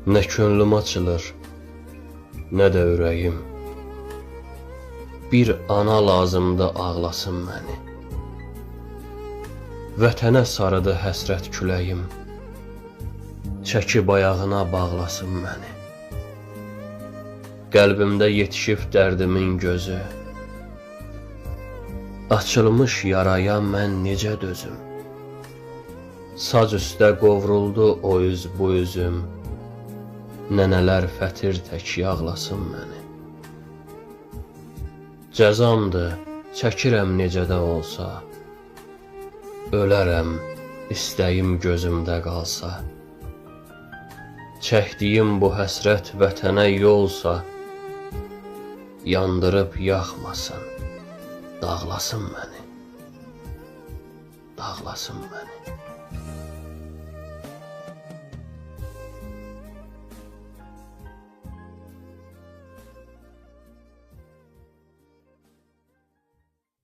Nə könlüm açılır, nə də ürəyim. Bir ana lazımdı ağlasın məni. Vətənə sarıdı həsrət küləyim. Çəkib ayağına bağlasın məni. Qəlbimdə yetişib dərdimin gözü. Açılmış yaraya mən necə dözüm? Sac üstə qovruldu o üz bu üzüm. Nənələr fətir tək yağlasın məni. Cəzamdır, çəkirəm necə də olsa. Ölərəm, istəyim gözümdə qalsa. Çəkdiyim bu həsrət vətənə yolsa. Yandırıb yaxmasın, dağlasın məni. Dağlasın məni.